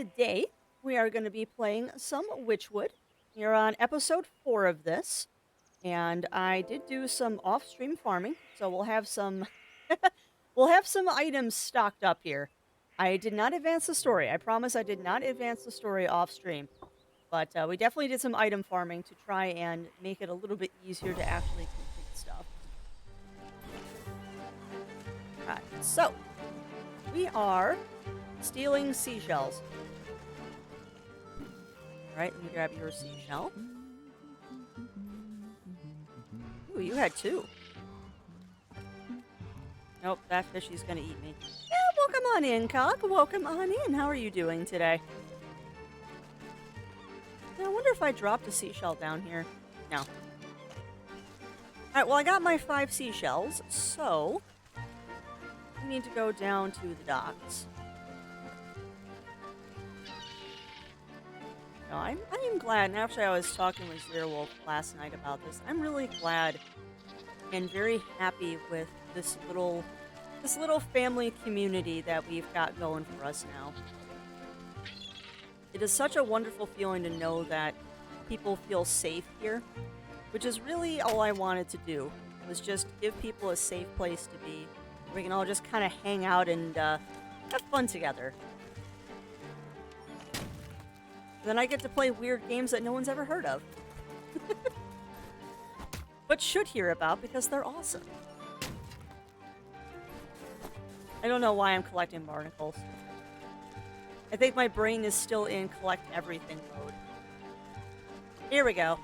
today we are going to be playing some Wytchwood. You're on episode 4 of this, and I did do some off-stream farming, so we'll have some we'll have some items stocked up here. I did not advance the story. I promise I did not advance the story off-stream, but we definitely did some item farming to try and make it a little bit easier to actually complete stuff. Alright, so we are stealing seashells. Alright, let me grab your seashell. Ooh, you had two. Nope, that fishy's gonna eat me. Yeah, welcome on in, Cock. Welcome on in. How are you doing today? I wonder if I dropped a seashell down here. No. Alright, well, I got my 5 seashells, so I need to go down to the docks. No, I am glad, and actually I was talking with Zero Wolf last night about this. I'm really glad and very happy with this little family community that we've got going for us now. It is such a wonderful feeling to know that people feel safe here, which is really all I wanted to do, was just give people a safe place to be, where we can all just kind of hang out and have fun together. Then I get to play weird games that no one's ever heard of. But should hear about because they're awesome. I don't know why I'm collecting barnacles. I think my brain is still in collect everything mode. Here we go.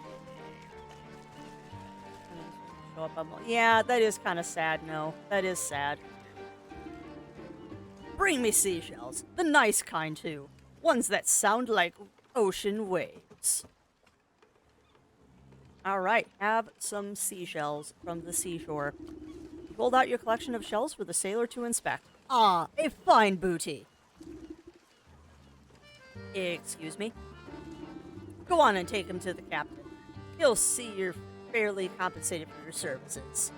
Show up on yeah, that is kind of sad, no. That is sad. Bring me seashells. The nice kind, too. Ones that sound like ocean waves. Alright, have some seashells from the seashore. Hold out your collection of shells for the sailor to inspect. Ah, a fine booty. Excuse me. Go on and take him to the captain. He'll see you're fairly compensated for your services.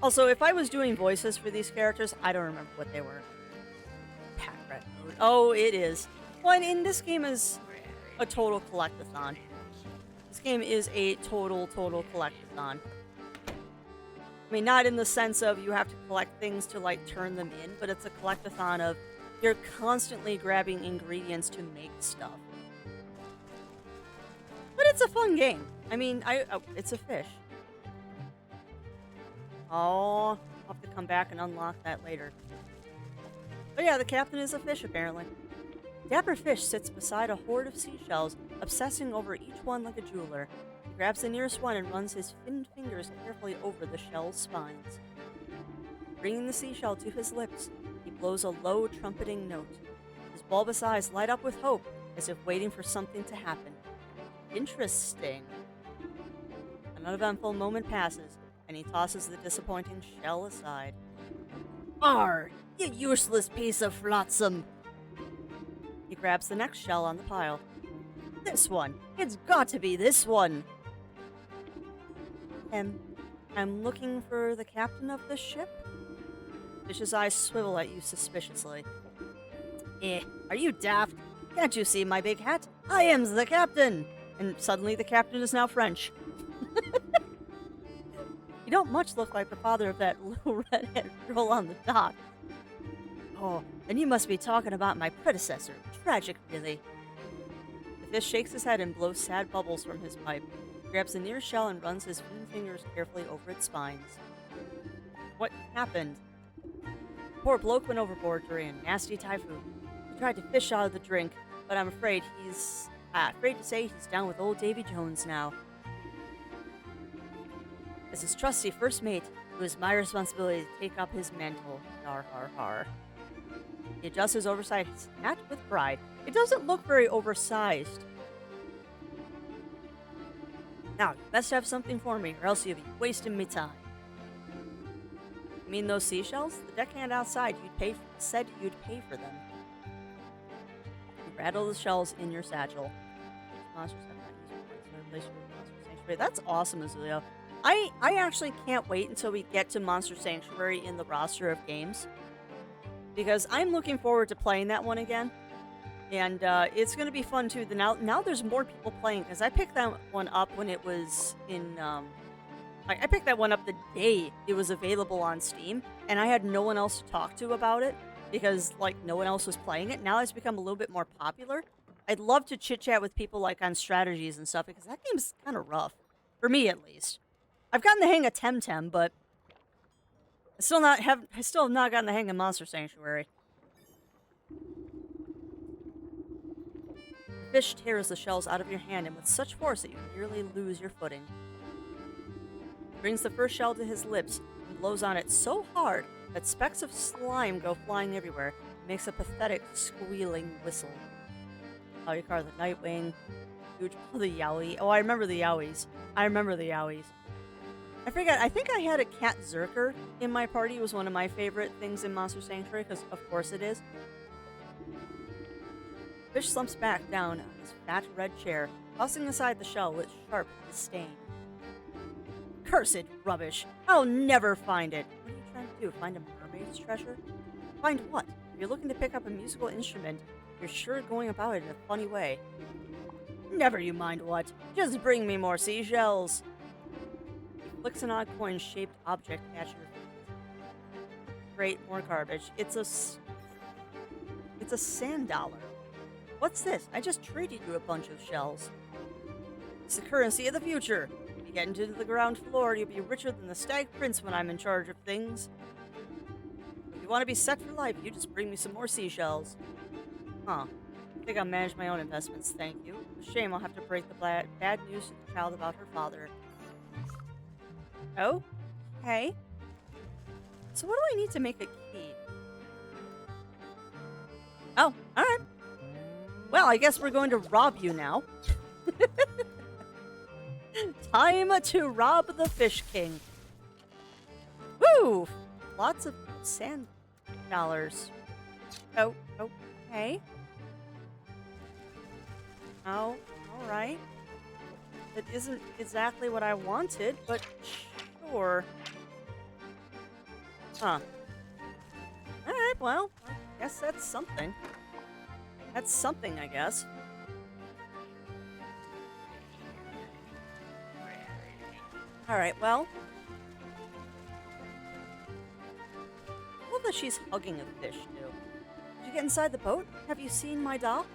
Also, if I was doing voices for these characters, I don't remember what they were. Pack rat mode. Oh, it is. Well, and this game is a total collectathon. This game is a total collectathon. I mean, not in the sense of you have to collect things to, like, turn them in, but it's a collectathon of you're constantly grabbing ingredients to make stuff. But it's a fun game. I mean, it's a fish. Oh, I'll have to come back and unlock that later. But yeah, the captain is a fish, apparently. Dapper Fish sits beside a hoard of seashells, obsessing over each one like a jeweler. He grabs the nearest one and runs his finned fingers carefully over the shell's spines. Bringing the seashell to his lips, he blows a low, trumpeting note. His bulbous eyes light up with hope, as if waiting for something to happen. Interesting. An uneventful moment passes, and he tosses the disappointing shell aside. Arr! You useless piece of flotsam! He grabs the next shell on the pile. This one! It's got to be this one! I'm looking for the captain of this ship? Fish's eyes swivel at you suspiciously. Are you daft? Can't you see my big hat? I am the captain! And suddenly the captain is now French. You don't much look like the father of that little redhead girl on the dock. Oh, then you must be talking about my predecessor. Tragic, really. The fish shakes his head and blows sad bubbles from his pipe. He grabs the nearest shell and runs his fingers carefully over its spines. What happened? Poor bloke went overboard during a nasty typhoon. He tried to fish out of the drink, but I'm afraid afraid to say he's down with old Davy Jones now. As his trusty first mate, it was my responsibility to take up his mantle. Har har har. He adjusts his oversized hat with pride. It doesn't look very oversized. Now, you best have something for me, or else you'll be wasting me time. You mean those seashells? The deckhand outside said you'd pay for them. You rattle the shells in your satchel. Monsters have not used Monster Sanctuary. That's awesome, Azulio. I actually can't wait until we get to Monster Sanctuary in the roster of games, because I'm looking forward to playing that one again. And it's going to be fun too. Now there's more people playing because I picked that one up when it was in. I picked that one up the day it was available on Steam, and I had no one else to talk to about it because like no one else was playing it. Now it's become a little bit more popular. I'd love to chit chat with people like on strategies and stuff because that game's kind of rough for me at least. I've gotten the hang of Temtem, but I still have not gotten the hang of Monster Sanctuary. The fish tears the shells out of your hand and with such force that you nearly lose your footing. He brings the first shell to his lips and blows on it so hard that specks of slime go flying everywhere. It makes a pathetic squealing whistle. Polycar the Nightwing, huge the Yowie. Oh, I remember the Yowies. I forget, I think I had a cat Zerker in my party. It was one of my favorite things in Monster Sanctuary, because of course it is. Fish slumps back down on his fat red chair, tossing aside the shell with sharp disdain. Cursed rubbish! I'll never find it! What are you trying to do, find a mermaid's treasure? Find what? If you're looking to pick up a musical instrument, you're sure going about it in a funny way. Never you mind what. Just bring me more seashells. He flicks an odd coin-shaped object at your feet. Great, more garbage. It's a sand dollar. What's this? I just traded you a bunch of shells. It's the currency of the future. If you get into the ground floor, you'll be richer than the Stag Prince when I'm in charge of things. If you want to be set for life, you just bring me some more seashells. Huh. I think I'll manage my own investments, thank you. It's a shame I'll have to break the bad news to the child about her father. Oh? Okay. So what do I need to make a key? Oh, alright. Well, I guess we're going to rob you now. Time to rob the Fish King. Woo! Lots of sand dollars. Oh, okay. Oh, alright. That isn't exactly what I wanted, but sure. Huh. Alright, well, I guess that's something. That's something, I guess. Alright, well. I love that she's hugging a fish, too. Did you get inside the boat? Have you seen my doll?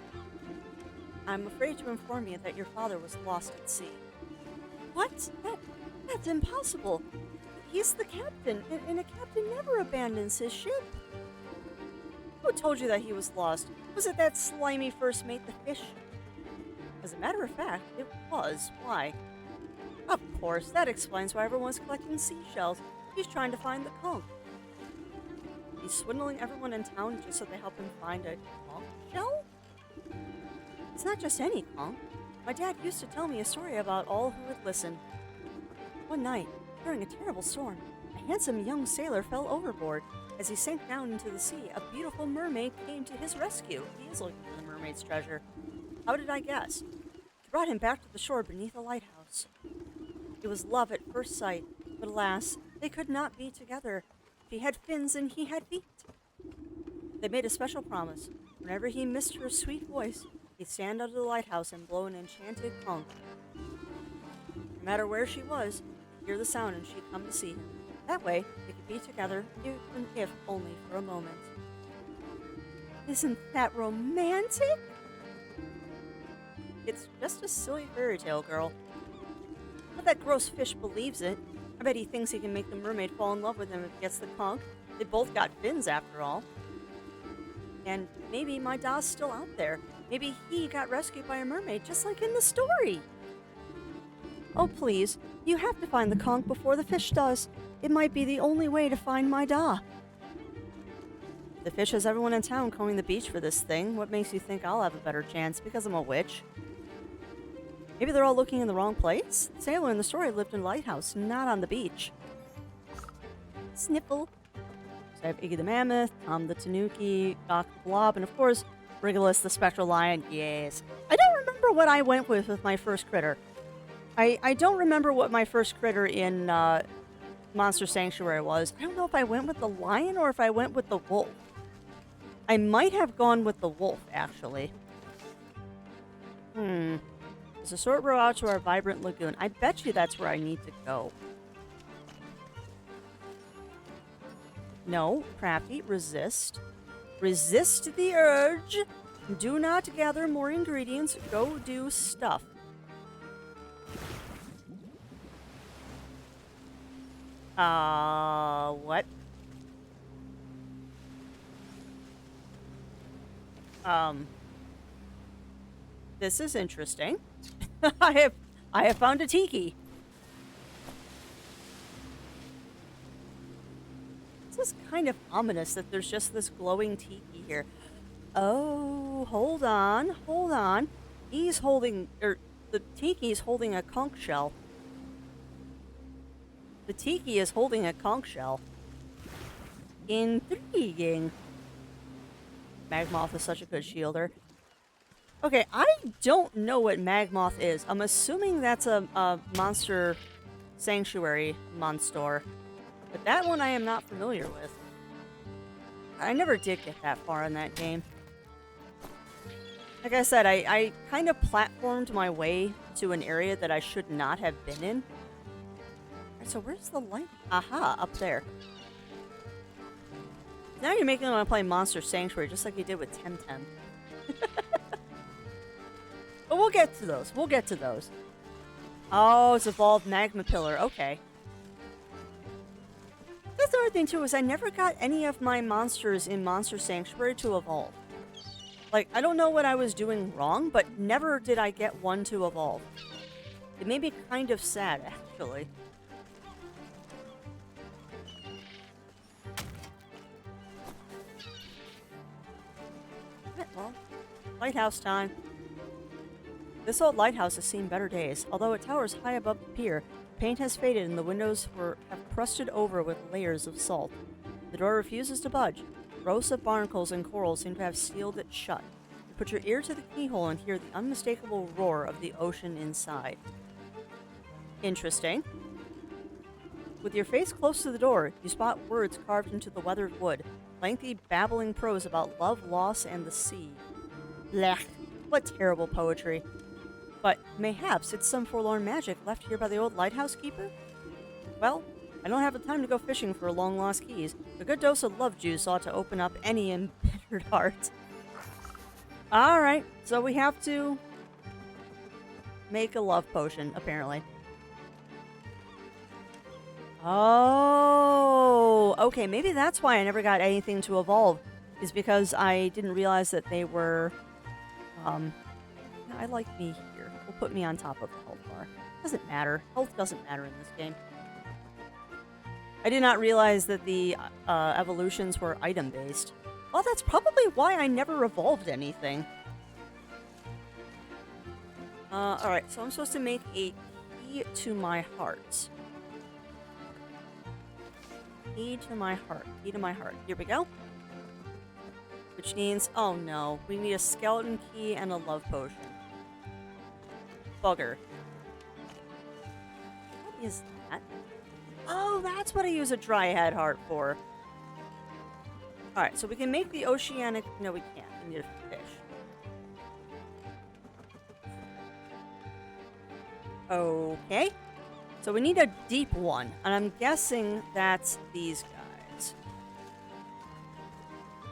I'm afraid to inform you that your father was lost at sea. What? That's impossible. He's the captain, and a captain never abandons his ship. Who told you that he was lost? Was it that slimy first mate, the fish? As a matter of fact, it was. Why? Of course, that explains why everyone's collecting seashells. He's trying to find the conch. He's swindling everyone in town just so they help him find a conch shell? It's not just any conch. My dad used to tell me a story about all who would listen. One night, during a terrible storm, a handsome young sailor fell overboard. As he sank down into the sea, a beautiful mermaid came to his rescue. He is looking for the mermaid's treasure. How did I guess? She brought him back to the shore beneath a lighthouse. It was love at first sight, but alas, they could not be together. She had fins and he had feet. They made a special promise. Whenever he missed her sweet voice, he'd stand under the lighthouse and blow an enchanted conch. No matter where she was, he'd hear the sound and she'd come to see him. That way, they could be together, even if only for a moment. Isn't that romantic? It's just a silly fairy tale, girl. But that gross fish believes it. I bet he thinks he can make the mermaid fall in love with him if he gets the conch. They both got fins, after all. And maybe my Da's still out there. Maybe he got rescued by a mermaid, just like in the story. Oh, please. You have to find the conch before the fish does. It might be the only way to find my Da. The fish has everyone in town combing the beach for this thing. What makes you think I'll have a better chance? Because I'm a witch. Maybe they're all looking in the wrong place? The sailor in the story lived in a lighthouse, not on the beach. Sniffle. So I have Iggy the Mammoth, Tom the Tanuki, Doc the Blob, and of course, Rigolus the Spectral Lion. Yes. I don't remember what I went with my first critter. I don't remember what my first critter in Monster Sanctuary was. I don't know if I went with the lion or if I went with the wolf. I might have gone with the wolf, actually. There's a short row out to our vibrant lagoon. I bet you that's where I need to go. No, crafty, resist. Resist the urge. Do not gather more ingredients. Go do stuff. What? This is interesting. I have found a Tiki. This is kind of ominous that there's just this glowing Tiki here. Oh, hold on. He's holding, the Tiki's holding a conch shell. The Tiki is holding a conch shell. Intriguing. Magmoth is such a good shielder. Okay, I don't know what Magmoth is. I'm assuming that's a monster sanctuary monster. But that one I am not familiar with. I never did get that far in that game. Like I said, I kind of platformed my way to an area that I should not have been in. Alright, so where's the light? Aha, up there. Now you're making me want to play Monster Sanctuary, just like you did with Temtem. But we'll get to those. We'll get to those. Oh, it's evolved magma pillar. Okay. That's the other thing, too, is I never got any of my monsters in Monster Sanctuary to evolve. Like, I don't know what I was doing wrong, but never did I get one to evolve. It made me kind of sad, actually. Well, lighthouse time. This old lighthouse has seen better days. Although it towers high above the pier, paint has faded and the windows have crusted over with layers of salt. The door refuses to budge. Rows of barnacles and coral seem to have sealed it shut. You put your ear to the keyhole and hear the unmistakable roar of the ocean inside. Interesting. With your face close to the door, you spot words carved into the weathered wood. Lengthy, babbling prose about love, loss, and the sea. Blech. What terrible poetry. But mayhaps it's some forlorn magic left here by the old lighthouse keeper? Well, I don't have the time to go fishing for long-lost keys. A good dose of love juice ought to open up any embittered heart. Alright, so we have to make a love potion, apparently. Oh, okay, maybe that's why I never got anything to evolve, is because I didn't realize that they were, I like me here. We'll put me on top of the health bar. Doesn't matter. Health doesn't matter in this game. I did not realize that the evolutions were item-based. Well, that's probably why I never evolved anything. Alright, so I'm supposed to make a key to my heart. Key to my heart. Key to my heart. Here we go. Which means, oh no, we need a skeleton key and a love potion. Bugger. What is that? Oh, that's what I use a dryad heart for. Alright, so we can make the oceanic... No, we can't. We need a fish. Okay. So we need a deep one, and I'm guessing that's these guys.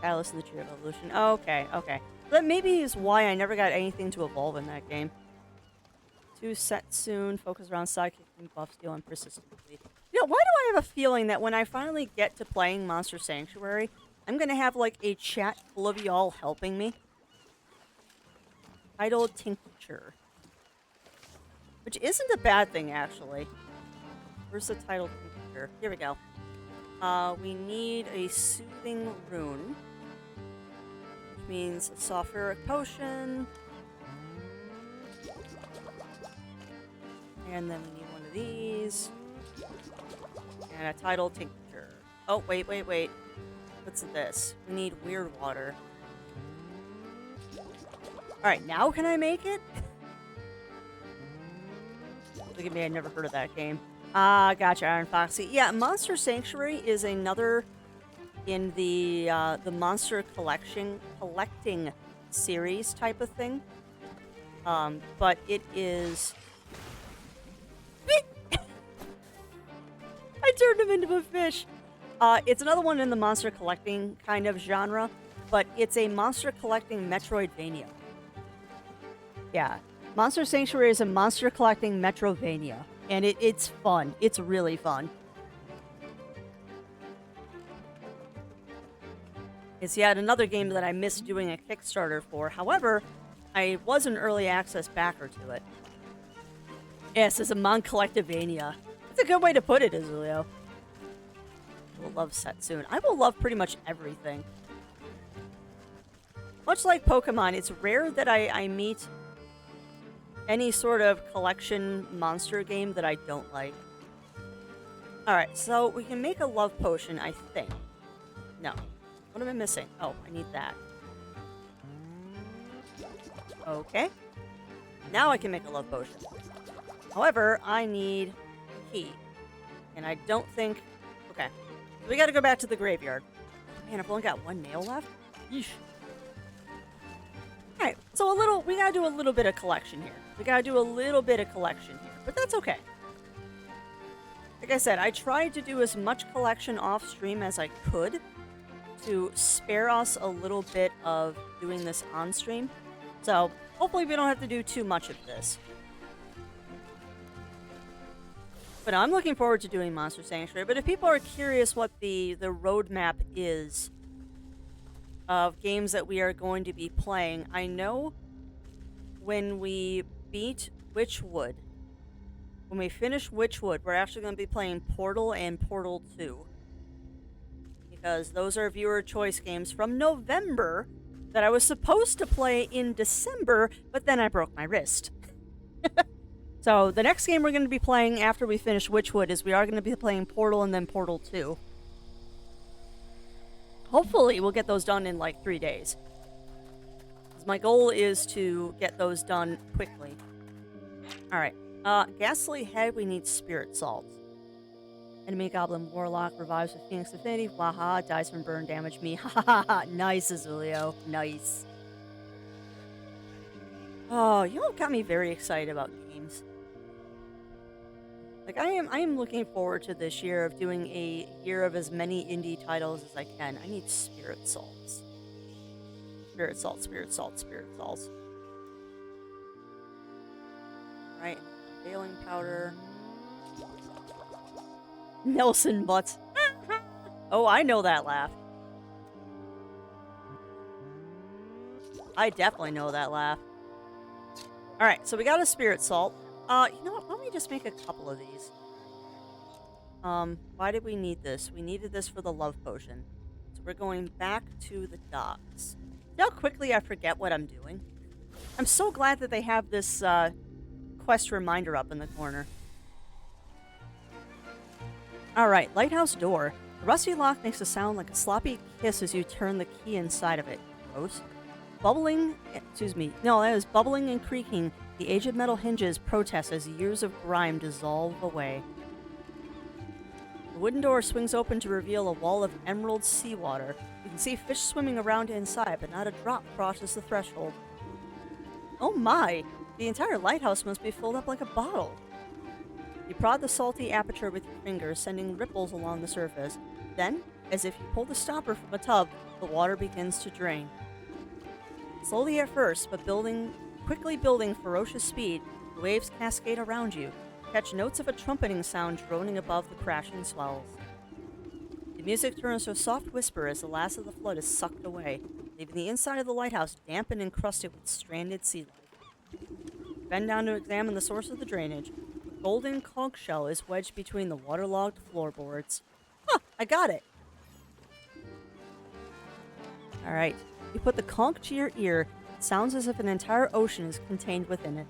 Alice in the Tree of Evolution. Okay, okay. That maybe is why I never got anything to evolve in that game. To set soon, focus around sidekicking, buff steal, and persistently. You know, why do I have a feeling that when I finally get to playing Monster Sanctuary, I'm gonna have like a chat full of y'all helping me? Titled Tincture. Which isn't a bad thing, actually. Where's the title tincture? Here we go. We need a soothing rune. Which means a sulfuric potion. And then we need one of these. And a title tincture. Oh, wait. What's this? We need weird water. Alright, now can I make it? Look at me, I never heard of that game. Ah, gotcha, Iron Foxy. Yeah, Monster Sanctuary is another in the monster collecting series type of thing. But it is. I turned him into a fish. It's another one in the monster collecting kind of genre, but it's a monster collecting Metroidvania. Yeah, Monster Sanctuary is a monster collecting Metrovania, and it's fun. It's really fun. It's yet another game that I missed doing a Kickstarter for. However, I was an early access backer to it. Yes, it's a Mon Collectivania. That's a good way to put it, Izulio. I will love Setsune. I will love pretty much everything. Much like Pokemon, it's rare that I meet any sort of collection monster game that I don't like. Alright, so we can make a love potion, I think. No. What am I missing? Oh, I need that. Okay. Now I can make a love potion. However, I need a key. And I don't think... Okay. We gotta go back to the graveyard. Man, I've only got one nail left? Yeesh. Alright, so we gotta do a little bit of collection here. But that's okay. Like I said, I tried to do as much collection off stream as I could to spare us a little bit of doing this on stream. So, hopefully we don't have to do too much of this. But I'm looking forward to doing Monster Sanctuary. But if people are curious what the roadmap is of games that we are going to be playing, I know when we beat Wytchwood, when we finish Wytchwood, we're actually going to be playing Portal and Portal 2. Because those are viewer choice games from November that I was supposed to play in December, but then I broke my wrist. So the next game we're going to be playing after we finish Wytchwood is we are going to be playing Portal and then Portal 2. Hopefully we'll get those done in like 3 days. My goal is to get those done quickly. Alright. Ghastly Head, we need Spirit Salt. Enemy Goblin Warlock revives with Phoenix Affinity. Waha, dies from burn damage me. Ha ha ha. Nice, Azulio. Nice. Oh, you all got me very excited about games. Like, I am looking forward to this year of doing a year of as many indie titles as I can. I need Spirit Salts. Spirit Salt, Spirit Salt, Spirit Salts. Right. Failing Powder. Nelson Butts. Oh, I know that laugh. I definitely know that laugh. Alright, so we got a Spirit Salt. You know what? Why don't we just make a couple of these? Why did we need this? We needed this for the love potion. So we're going back to the docks. See how quickly I forget what I'm doing? I'm so glad that they have this, quest reminder up in the corner. Alright, Lighthouse door. The rusty lock makes a sound like a sloppy kiss as you turn the key inside of it. Gross. Bubbling, that is bubbling and creaking. The aged metal hinges protest as years of grime dissolve away. The wooden door swings open to reveal a wall of emerald seawater. You can see fish swimming around inside, but not a drop crosses the threshold. Oh my! The entire lighthouse must be filled up like a bottle. You prod the salty aperture with your fingers, sending ripples along the surface. Then, as if you pull the stopper from a tub, the water begins to drain. Slowly at first, but quickly building ferocious speed, the waves cascade around you. Catch notes of a trumpeting sound droning above the crashing swells. The music turns to a soft whisper as the last of the flood is sucked away, leaving the inside of the lighthouse damp and encrusted with stranded sea life. Bend down to examine the source of the drainage. A golden conch shell is wedged between the waterlogged floorboards. Huh, I got it! Alright. You put the conch to your ear. It sounds as if an entire ocean is contained within it.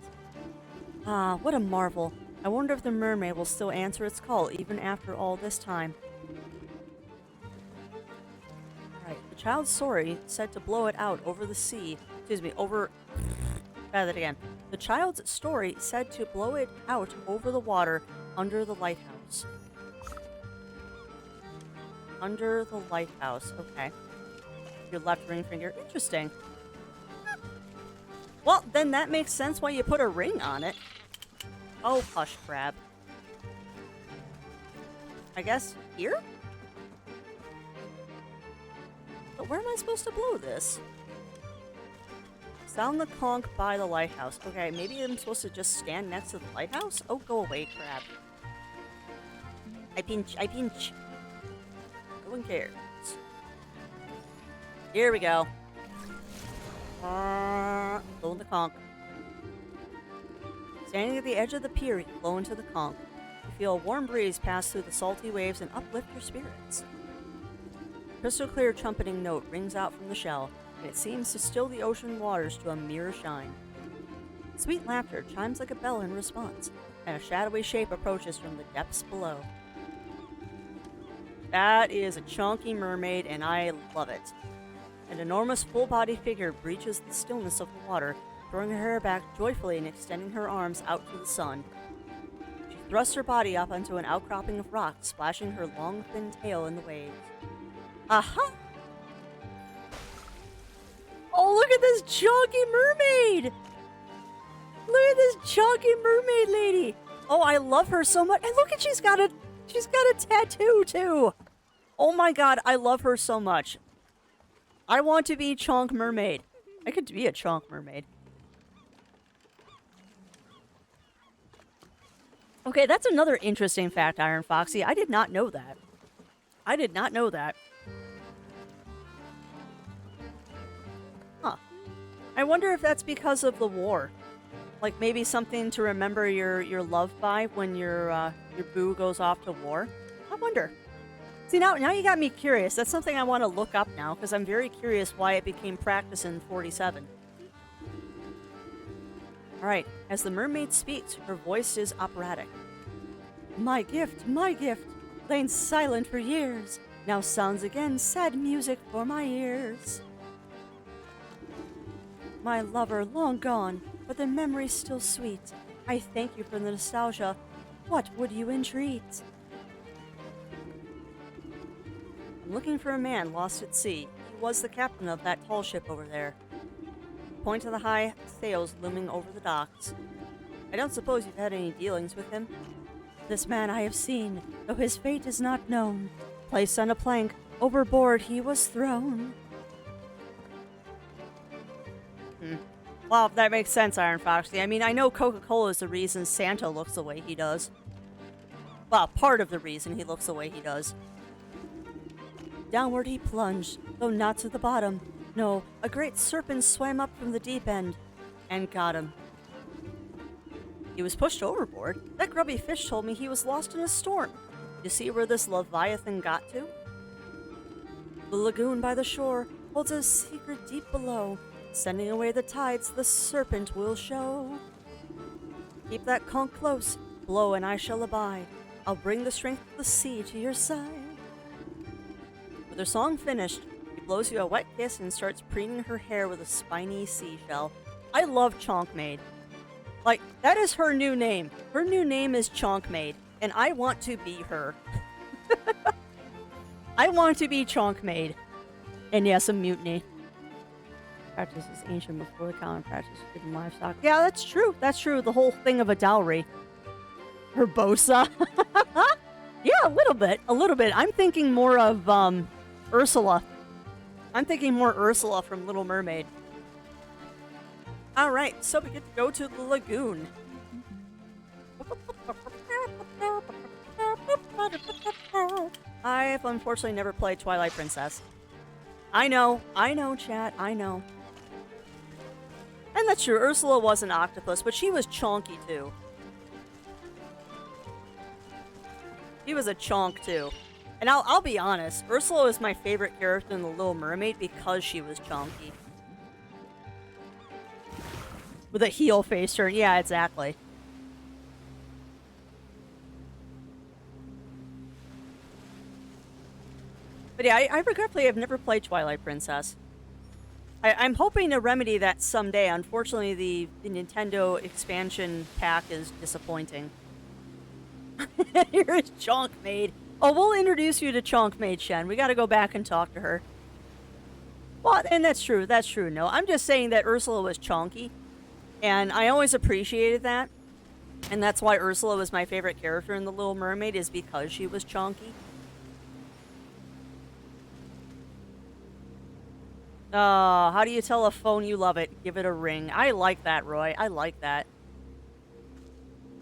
Ah, what a marvel. I wonder if the mermaid will still answer its call even after all this time. Alright, the child's story said to blow it out over the sea. Try that again. The child's story said to blow it out over the water under the lighthouse. under the lighthouse. Okay. Your left ring finger. Interesting. Well, then that makes sense why you put a ring on it. Oh, hush, crab. I guess here? But where am I supposed to blow this? Sound the conch by the lighthouse. Okay, maybe I'm supposed to just stand next to the lighthouse? Oh, go away, crab. I pinch, I pinch. No one cares. Here we go. Blow in the conch. Standing at the edge of the pier, you blow into the conch. You feel a warm breeze pass through the salty waves and uplift your spirits. A crystal clear trumpeting note rings out from the shell, and it seems to still the ocean waters to a mirror shine. Sweet laughter chimes like a bell in response, and a shadowy shape approaches from the depths below. That is a chunky mermaid, and I love it. An enormous full-bodied figure breaches the stillness of the water, throwing her hair back joyfully and extending her arms out to the sun. She thrusts her body up onto an outcropping of rock, splashing her long, thin tail in the waves. Aha! Oh, look at this chunky mermaid! Look at this chunky mermaid lady! Oh, I love her so much. And look at she's got a tattoo too. Oh my god, I love her so much. I want to be Chonk Mermaid. I could be a Chonk Mermaid. Okay, that's another interesting fact, Iron Foxy. I did not know that. I did not know that. Huh. I wonder if that's because of the war. Like maybe something to remember your love by when your boo goes off to war. I wonder. See, now you got me curious. That's something I want to look up now, because I'm very curious why it became practice in 47. Alright, as the mermaid speaks, her voice is operatic. My gift, lain silent for years, now sounds again sad music for my ears. My lover long gone, but the memory still sweet. I thank you for the nostalgia. What would you entreat? I'm looking for a man lost at sea. He was the captain of that tall ship over there. Point to the high sails looming over the docks. I don't suppose you've had any dealings with him? This man I have seen, though his fate is not known. Placed on a plank, overboard he was thrown. Well, that makes sense, Iron Foxy. I mean, I know Coca-Cola is the reason Santa looks the way he does. Well, part of the reason he looks the way he does. Downward he plunged, though not to the bottom. No, a great serpent swam up from the deep end and got him. He was pushed overboard. That grubby fish told me he was lost in a storm. You see where this Leviathan got to? The lagoon by the shore holds a secret deep below. Sending away the tides, the serpent will show. Keep that conch close, blow and I shall abide. I'll bring the strength of the sea to your side. With her song finished, she blows you a wet kiss and starts preening her hair with a spiny seashell. I love Chonk Maid. Like, that is her new name. Her new name is Chonk Maid, and I want to be her. I want to be Chonk Maid. And yes, a mutiny. Practice is ancient before the common practice of given livestock. Yeah, that's true. That's true. The whole thing of a dowry. Herbosa. Yeah, a little bit. A little bit. I'm thinking more of, Ursula. I'm thinking more Ursula from Little Mermaid. Alright, so we get to go to the lagoon. I've unfortunately never played Twilight Princess. I know, chat, I know. And that's true, Ursula was an octopus, but she was chonky too. She was a chonk too. And I'll be honest, Ursula is my favorite character in The Little Mermaid because she was chonky. With a heel face turn, yeah, exactly. But yeah, I regretfully have never played Twilight Princess. I'm hoping to remedy that someday. Unfortunately, the Nintendo expansion pack is disappointing. Here is Chonk Maid. Oh, we'll introduce you to Chonk Maid Shen. We gotta go back and talk to her. Well, and that's true. That's true. No, I'm just saying that Ursula was chonky. And I always appreciated that. And that's why Ursula was my favorite character in The Little Mermaid, is because she was chonky. How do you tell a phone you love it? Give it a ring. I like that, Roy. I like that.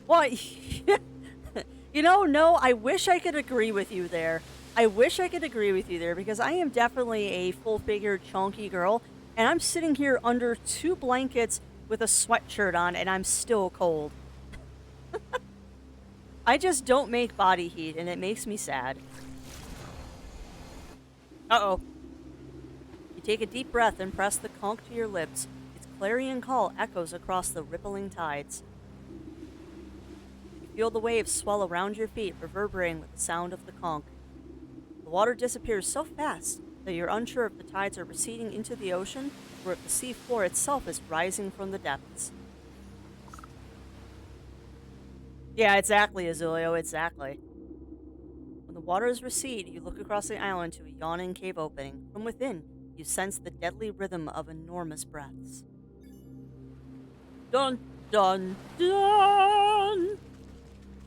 What? You know, no, I wish I could agree with you there. I wish I could agree with you there, because I am definitely a full-figured chonky girl, and I'm sitting here under 2 blankets with a sweatshirt on, and I'm still cold. I just don't make body heat, and it makes me sad. Uh-oh. You take a deep breath and press the conch to your lips. Its clarion call echoes across the rippling tides. You feel the waves swell around your feet, reverberating with the sound of the conch. The water disappears so fast that you're unsure if the tides are receding into the ocean or if the sea floor itself is rising from the depths. Yeah, exactly, Azulio, exactly. When the waters recede, you look across the island to a yawning cave opening. From within, you sense the deadly rhythm of enormous breaths. Dun, dun, dun!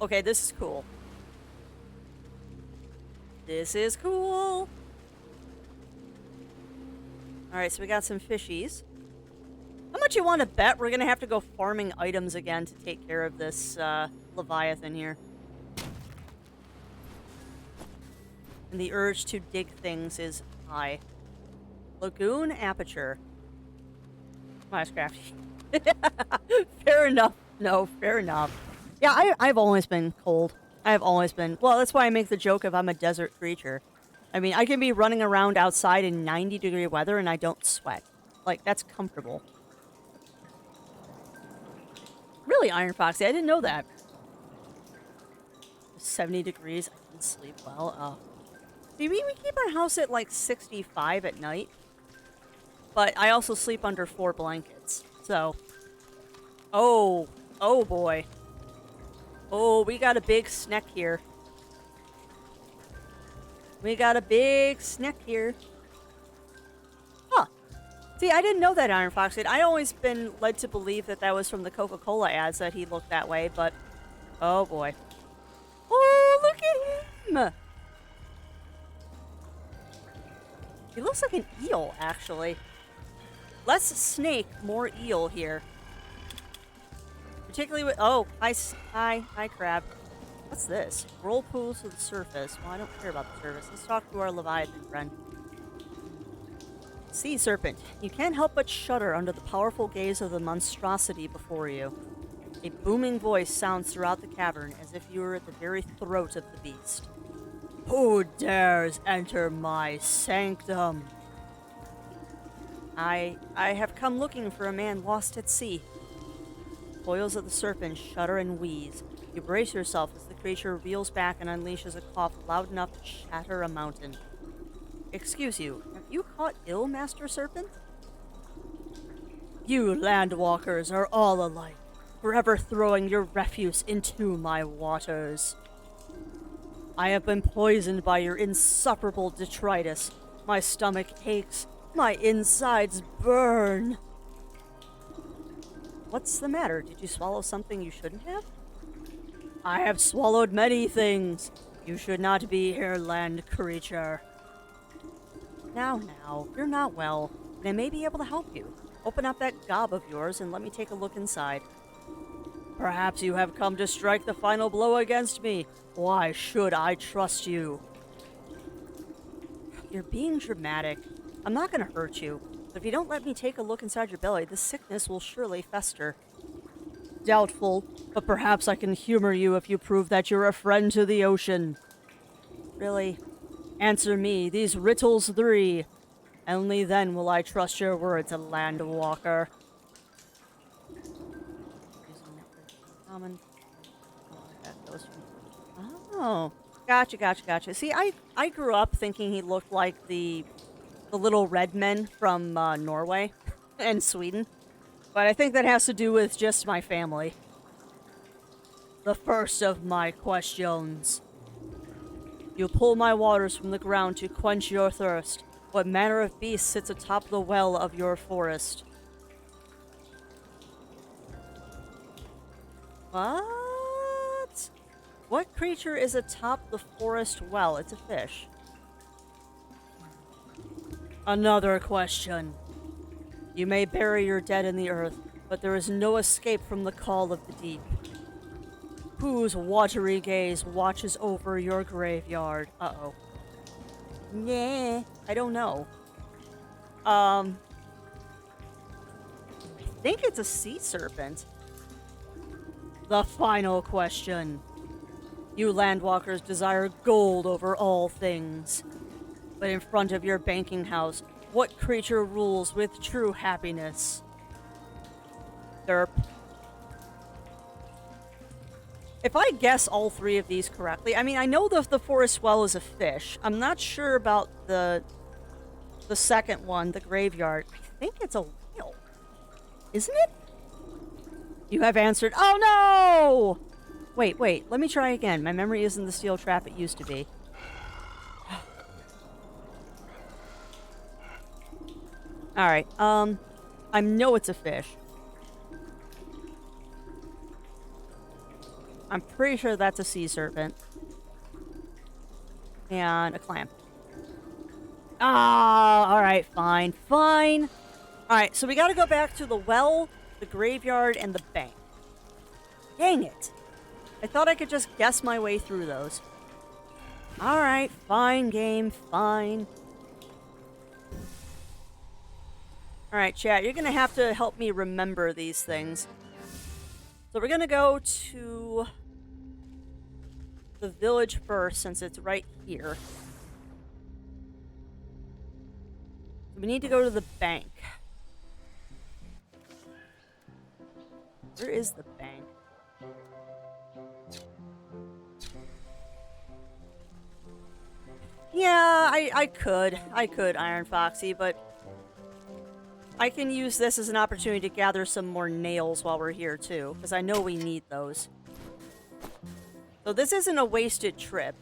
Okay, this is cool. This is cool! Alright, so we got some fishies. How much you want to bet we're gonna have to go farming items again to take care of this, Leviathan here? And the urge to dig things is high. Lagoon Aperture. Nice crafty. Fair enough. No, fair enough. Yeah, I've always been cold. I've always been. Well, that's why I make the joke of I'm a desert creature. I mean, I can be running around outside in 90-degree weather and I don't sweat. Like, that's comfortable. Really, Iron Foxy, I didn't know that. 70 degrees, I can sleep well. Oh. See, we keep our house at like 65 at night. But I also sleep under 4 blankets. So. Oh. Oh boy. Oh, we got a big snack here. We got a big snack here. Huh. See, I didn't know that, Iron Fox did. I always been led to believe that that was from the Coca-Cola ads that he looked that way, but... Oh boy. Oh, look at him! He looks like an eel, actually. Less snake, more eel here. Particularly with... Oh, hi, crab. What's this? Whirlpool to the surface. Well, I don't care about the surface. Let's talk to our Leviathan friend. Sea serpent. You can't help but shudder under the powerful gaze of the monstrosity before you. A booming voice sounds throughout the cavern as if you were at the very throat of the beast. Who dares enter my sanctum? I have come looking for a man lost at sea. Coils of the serpent shudder and wheeze. You brace yourself as the creature reels back and unleashes a cough loud enough to shatter a mountain. Excuse you, have you caught ill, Master Serpent? You landwalkers are all alike, forever throwing your refuse into my waters. I have been poisoned by your insufferable detritus. My stomach aches. My insides burn. What's the matter? Did you swallow something you shouldn't have? I have swallowed many things. You should not be here, land creature. Now, you're not well, and I may be able to help you. Open up that gob of yours and let me take a look inside. Perhaps you have come to strike the final blow against me. Why should I trust you? You're being dramatic. I'm not going to hurt you, but if you don't let me take a look inside your belly, the sickness will surely fester. Doubtful, but perhaps I can humor you if you prove that you're a friend to the ocean. Really? Answer me these riddles 3. Only then will I trust your words, a landwalker. Oh, gotcha. See, I grew up thinking he looked like the little red men from Norway and Sweden. But I think that has to do with just my family. The first of my questions. You pull my waters from the ground to quench your thirst. What manner of beast sits atop the well of your forest? What? What creature is atop the forest well? It's a fish. Another question. You may bury your dead in the earth, but there is no escape from the call of the deep. Whose watery gaze watches over your graveyard? Uh-oh. Yeah, I don't know. I think it's a sea serpent. The final question. You landwalkers desire gold over all things. But in front of your banking house, what creature rules with true happiness? Derp. If I guess all three of these correctly, I mean, I know the forest well is a fish. I'm not sure about the second one, the graveyard. I think it's a whale. Isn't it? You have answered. Oh, no! Wait. Let me try again. My memory isn't the steel trap it used to be. Alright, I know it's a fish. I'm pretty sure that's a sea serpent. And a clam. Ah, alright, fine. Alright, so we gotta go back to the well, the graveyard, and the bank. Dang it. I thought I could just guess my way through those. Alright, fine game, fine. Alright, chat, you're gonna have to help me remember these things. So we're gonna go to the village first, since it's right here. We need to go to the bank. Where is the bank? Yeah, I could Iron Foxy, but I can use this as an opportunity to gather some more nails while we're here, too, because I know we need those. So this isn't a wasted trip.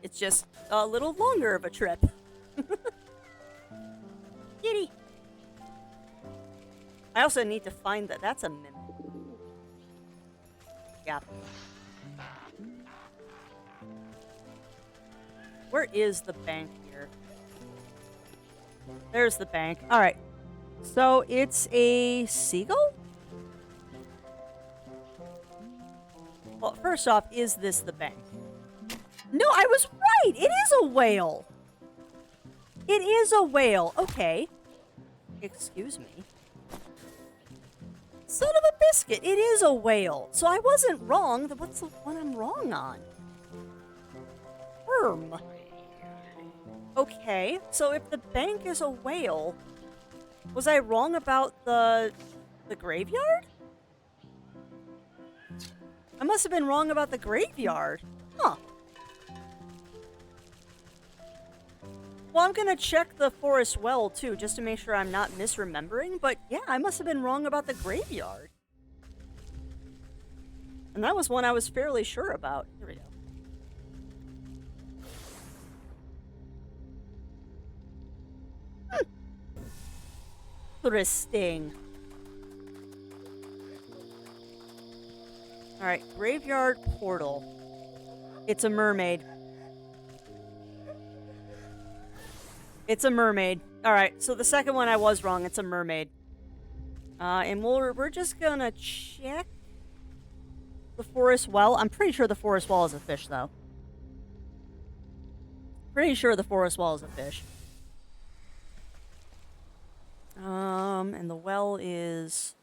It's just a little longer of a trip. Kitty! I also need to find that. That's a mimic. Yeah. Where is the bank here? There's the bank. Alright. So it's a seagull? Well, first off, is this the bank? No, I was right! It is a whale! It is a whale. Okay. Excuse me. Son of a biscuit, it is a whale. So I wasn't wrong. What's the one I'm wrong on? Worm. Okay, so if the bank is a whale, was I wrong about the graveyard? I must have been wrong about the graveyard. Huh. Well, I'm gonna check the forest well, too, just to make sure I'm not misremembering. But yeah, I must have been wrong about the graveyard. And that was one I was fairly sure about. Here we go. Interesting. Alright, graveyard portal. It's a mermaid. It's a mermaid. Alright, so the second one I was wrong. It's a mermaid. And we're just gonna check the forest well. I'm pretty sure the forest well is a fish, though. Pretty sure the forest well is a fish. And the well is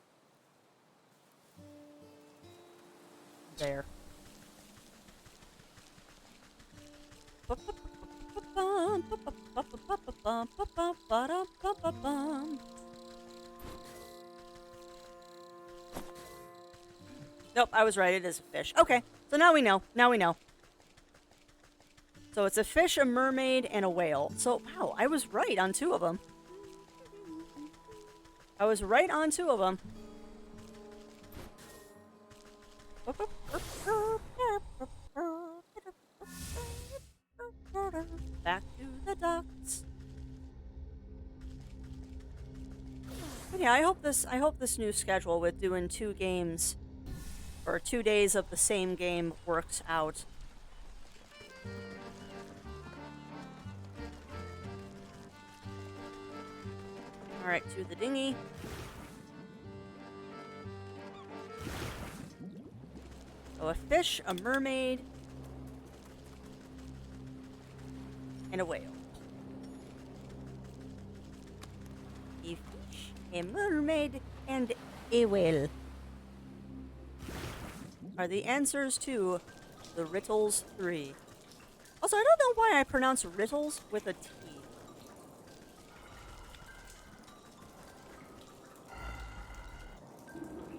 there. Nope, I was right. It is a fish. Okay, so now we know. Now we know. So it's a fish, a mermaid, and a whale. So, wow, I was right on two of them. I was right on two of them. back to the docks. But yeah, I hope this new schedule with doing 2 games or 2 days of the same game works out. All right, to the dinghy. So a fish, a mermaid, and a whale. A fish, a mermaid, and a whale are the answers to the Riddles 3. Also, I don't know why I pronounce Riddles with a T.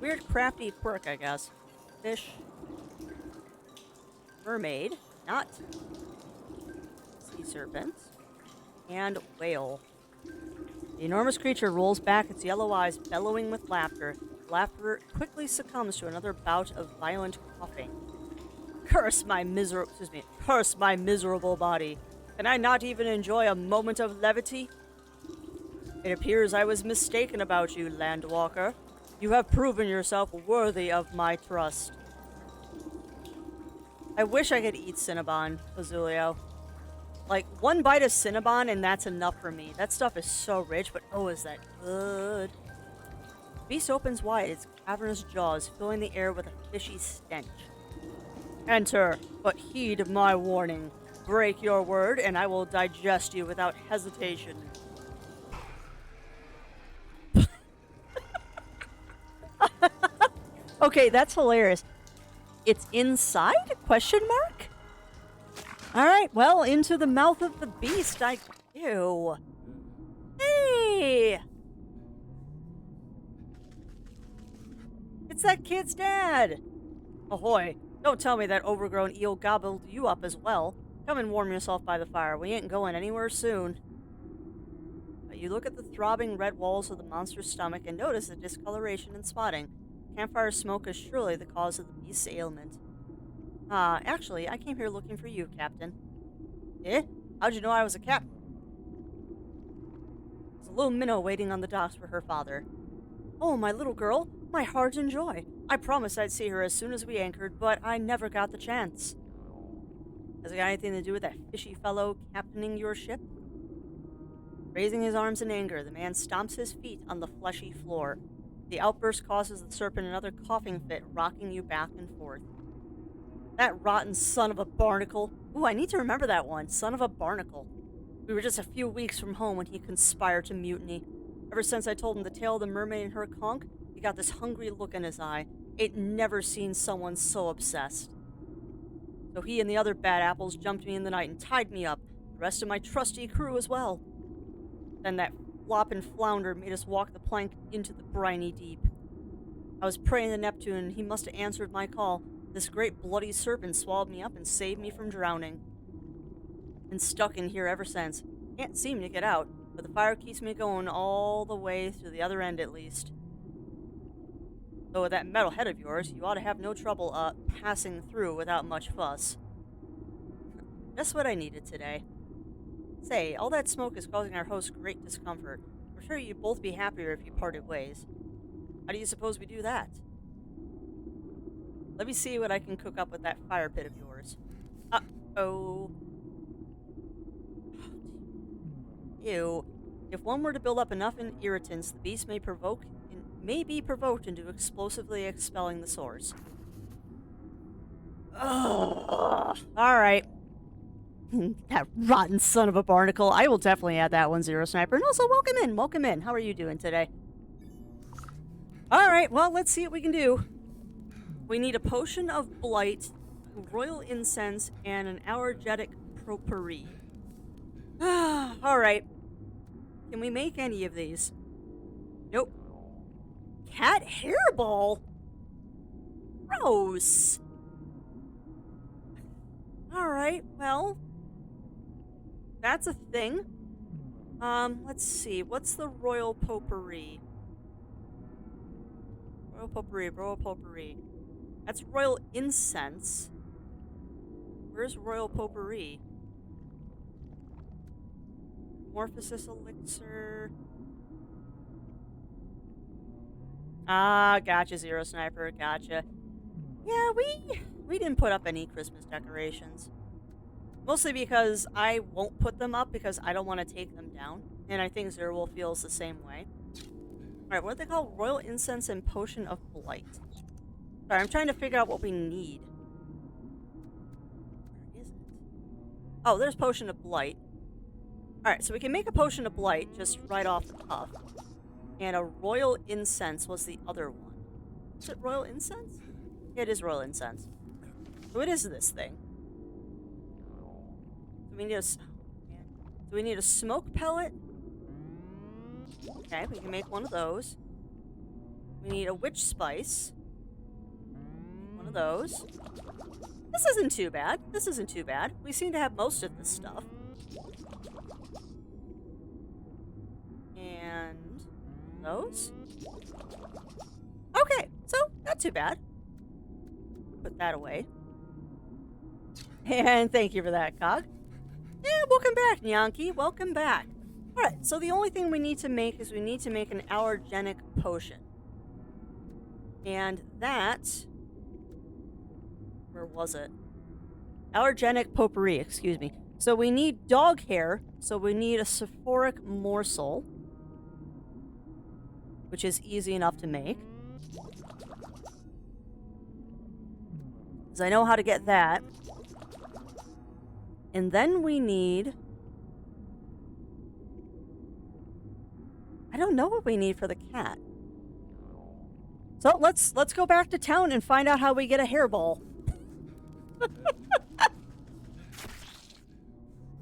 Weird crafty quirk, I guess. Fish, mermaid, not sea serpent, and whale. The enormous creature rolls back its yellow eyes, bellowing with laughter. Laughter quickly succumbs to another bout of violent coughing. Curse my miserable body. Can I not even enjoy a moment of levity? It appears I was mistaken about you, Landwalker. You have proven yourself worthy of my trust. I wish I could eat Cinnabon, Azulio. Like, 1 bite of Cinnabon and that's enough for me. That stuff is so rich, but oh, is that good. The beast opens wide, its cavernous jaws filling the air with a fishy stench. Enter, but heed my warning. Break your word, and I will digest you without hesitation. Okay, that's hilarious. It's inside? Question mark? Alright, well, into the mouth of the beast Ew. Hey! It's that kid's dad! Ahoy. Don't tell me that overgrown eel gobbled you up as well. Come and warm yourself by the fire. We ain't going anywhere soon. You look at the throbbing red walls of the monster's stomach and notice the discoloration and spotting. Campfire smoke is surely the cause of the beast's ailment. Actually, I came here looking for you, Captain. Eh? How'd you know I was a captain? There's a little minnow waiting on the docks for her father. Oh, my little girl, my heart and joy. I promised I'd see her as soon as we anchored, but I never got the chance. Has it got anything to do with that fishy fellow captaining your ship? Raising his arms in anger, the man stomps his feet on the fleshy floor. The outburst causes the serpent another coughing fit, rocking you back and forth. That rotten son of a barnacle. Ooh, I need to remember that one. Son of a barnacle. We were just a few weeks from home when he conspired to mutiny. Ever since I told him the tale of the mermaid and her conch, he got this hungry look in his eye. Ain't never seen someone so obsessed. So he and the other bad apples jumped me in the night and tied me up. The rest of my trusty crew as well. Then that floppin' flounder made us walk the plank into the briny deep. I was praying to Neptune, and he must have answered my call. This great bloody serpent swallowed me up and saved me from drowning. Been stuck in here ever since. Can't seem to get out, but the fire keeps me going all the way through the other end at least. Though with that metal head of yours, you ought to have no trouble, passing through without much fuss. Just what I needed today. Say, all that smoke is causing our host great discomfort. I'm sure you'd both be happier if you parted ways. How do you suppose we do that? Let me see what I can cook up with that fire pit of yours. Uh-oh. Ew. If one were to build up enough irritants, the beast may be provoked into explosively expelling the source. Ugh. Alright. That rotten son of a barnacle. I will definitely add that one, Zero Sniper. And also, welcome in. Welcome in. How are you doing today? Alright, well, let's see what we can do. We need a potion of blight, royal incense, and an allergetic potpourri. Alright. Can we make any of these? Nope. Cat hairball? Gross. Alright, well, that's a thing. Let's see. What's the royal potpourri? Royal potpourri. That's royal incense. Where's royal potpourri? Morphosis elixir. Ah, gotcha, Zero Sniper, gotcha. Yeah, we didn't put up any Christmas decorations. Mostly because I won't put them up because I don't want to take them down. And I think Zerwolf feels the same way. Alright, what are they called? Royal Incense and Potion of Blight. Sorry, I'm trying to figure out what we need. Where is it? Oh, there's Potion of Blight. Alright, so we can make a Potion of Blight just right off the cuff. And a Royal Incense was the other one. Is it Royal Incense? Yeah, it is Royal Incense. So what is this thing? Do we need a smoke pellet? Okay, we can make one of those. We need a witch spice. One of those. This isn't too bad. This isn't too bad. We seem to have most of this stuff. And those. Okay, so not too bad. Put that away. And thank you for that, Cog. Yeah, welcome back, Nyanki. Welcome back. Alright, so the only thing we need to make is we need to make an allergenic potion. And that... Where was it? Allergenic potpourri, excuse me. So we need dog hair, so we need a sephoric morsel. Which is easy enough to make. Because I know how to get that. And then we need... I don't know what we need for the cat. So let's go back to town and find out how we get a hairball.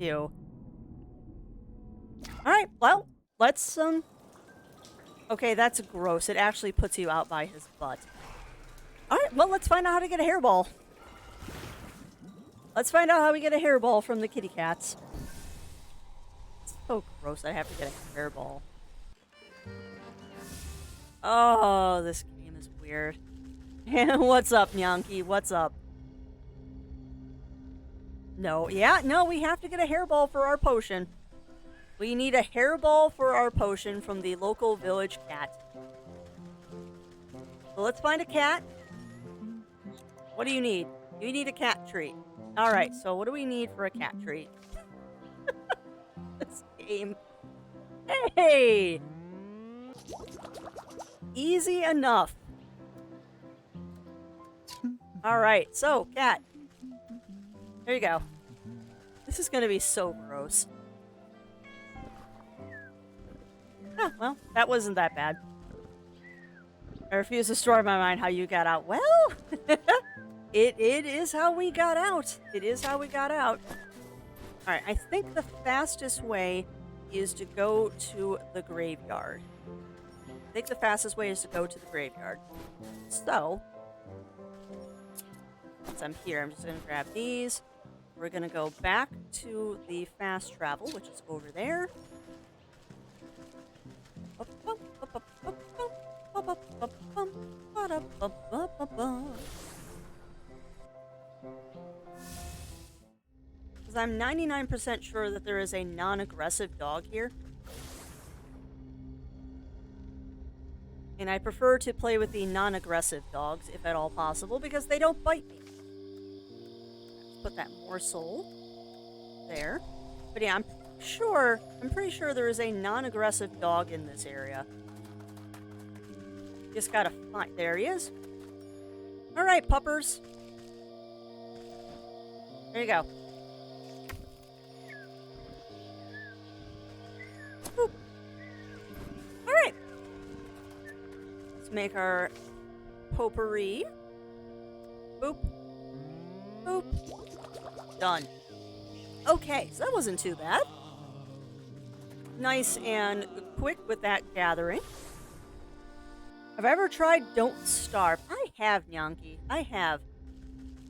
Ew. Alright, well, let's, Okay, that's gross. It actually puts you out by his butt. Alright, well, let's find out how to get a hairball. Let's find out how we get a hairball from the kitty cats. It's so gross, I have to get a hairball. Oh, this game is weird. What's up, Nyanki? What's up? No, yeah, no, we have to get a hairball for our potion. We need a hairball for our potion from the local village cat. So let's find a cat. What do you need? You need a cat treat. Alright, so what do we need for a cat treat? This game. Hey! Easy enough. Alright, so, cat. There you go. This is gonna be so gross. Oh, well, that wasn't that bad. I refuse to store in my mind how you got out. Well, it is how we got out. It is how we got out. Alright, I think the fastest way is to go to the graveyard. I think the fastest way is to go to the graveyard. So, since I'm here, I'm just going to grab these. We're going to go back to the fast travel, which is over there. Because I'm 99% sure that there is a non-aggressive dog here. And I prefer to play with the non-aggressive dogs, if at all possible, because they don't bite me. Put that morsel there. But yeah, I'm pretty sure there is a non-aggressive dog in this area. Just gotta find... There he is. Alright, puppers. There you go. Boop. Alright. Let's make our potpourri. Boop. Boop. Done. Okay, so that wasn't too bad. Nice and quick with that gathering. Have I ever tried Don't Starve? I have, Nyanki. I have.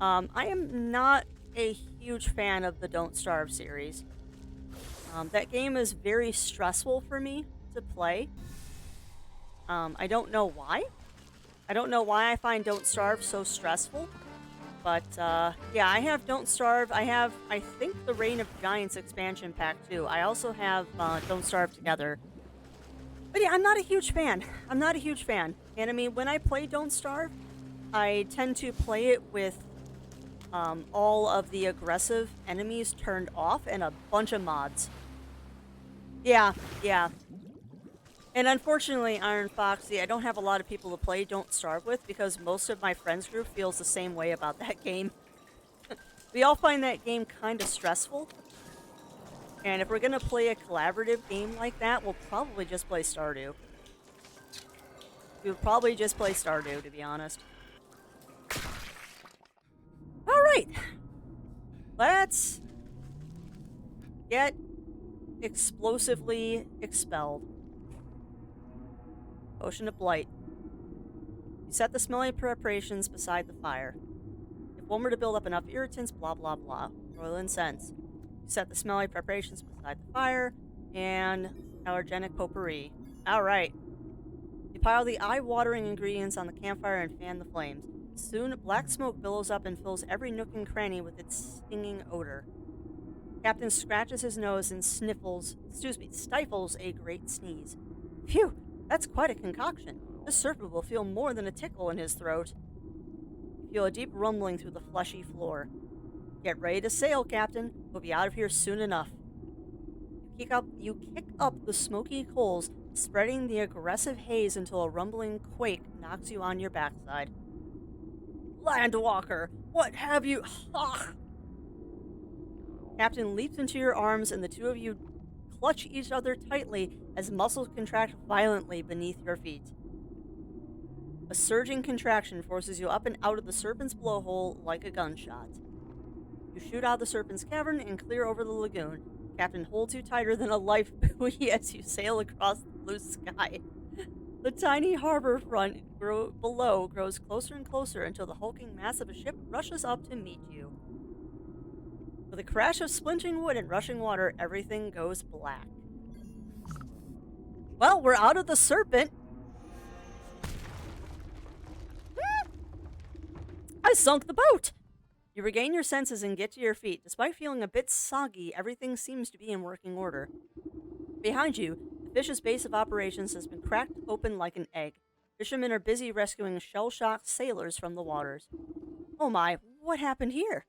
I am not a huge fan of the Don't Starve series. That game is very stressful for me to play. I don't know why. I don't know why I find Don't Starve so stressful. But, yeah, I have Don't Starve. I have, I think, the Reign of Giants expansion pack, too. I also have Don't Starve Together. But yeah, I'm not a huge fan. I'm not a huge fan. And I mean, when I play Don't Starve, I tend to play it with all of the aggressive enemies turned off and a bunch of mods. Yeah, yeah. And unfortunately, Iron Foxy, I don't have a lot of people to play Don't Starve with because most of my friends group feels the same way about that game. We all find that game kind of stressful. And if we're going to play a collaborative game like that, we'll probably just play Stardew. We'll probably just play Stardew, to be honest. Alright. Let's get explosively expelled. Potion of Blight. You set the smelly preparations beside the fire. If one were to build up enough irritants, blah blah blah. Royal incense. You set the smelly preparations beside the fire, and allergenic potpourri. Alright. You pile the eye-watering ingredients on the campfire and fan the flames. Soon, black smoke billows up and fills every nook and cranny with its stinging odor. Captain scratches his nose and stifles a great sneeze. Phew! That's quite a concoction. This serpent will feel more than a tickle in his throat. You feel a deep rumbling through the fleshy floor. Get ready to sail, Captain. We'll be out of here soon enough. You kick up the smoky coals, spreading the aggressive haze until a rumbling quake knocks you on your backside. Landwalker! What have you... Ugh. Captain leaps into your arms and the two of you clutch each other tightly as muscles contract violently beneath your feet. A surging contraction forces you up and out of the serpent's blowhole like a gunshot. You shoot out of the serpent's cavern and clear over the lagoon. Captain holds you tighter than a life buoy as you sail across the blue sky. The tiny harbor front below grows closer and closer until the hulking mass of a ship rushes up to meet you. With a crash of splintering wood and rushing water, everything goes black. Well, we're out of the serpent. I sunk the boat! You regain your senses and get to your feet. Despite feeling a bit soggy, everything seems to be in working order. Behind you, the fish's base of operations has been cracked open like an egg. Fishermen are busy rescuing shell-shocked sailors from the waters. Oh my, what happened here?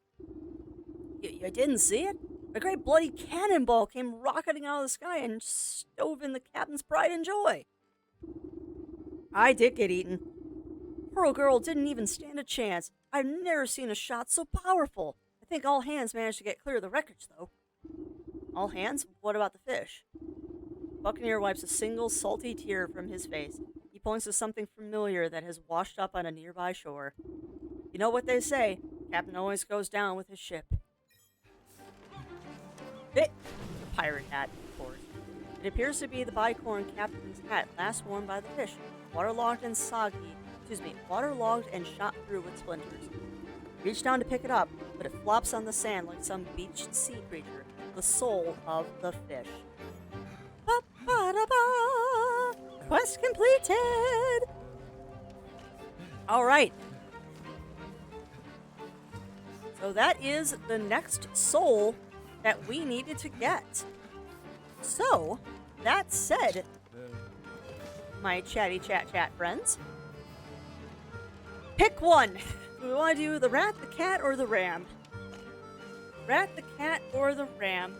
You didn't see it? A great bloody cannonball came rocketing out of the sky and stove in the captain's pride and joy. I did get eaten. Poor girl didn't even stand a chance. I've never seen a shot so powerful. I think all hands managed to get clear of the wreckage, though. All hands? What about the fish? Buccaneer wipes a single salty tear from his face. He points to something familiar that has washed up on a nearby shore. You know what they say, Captain always goes down with his ship. The pirate hat, of course. It appears to be the bicorn captain's hat last worn by the fish, waterlogged and shot through with splinters. Reach down to pick it up, but it flops on the sand like some beached sea creature, the soul of the fish. Ba-ba-da-ba! Quest completed! Alright. So that is the next soul that we needed to get. So, that said, my chatty chat friends, pick one. Do we want to do the rat, the cat, or the ram? Rat, the cat, or the ram?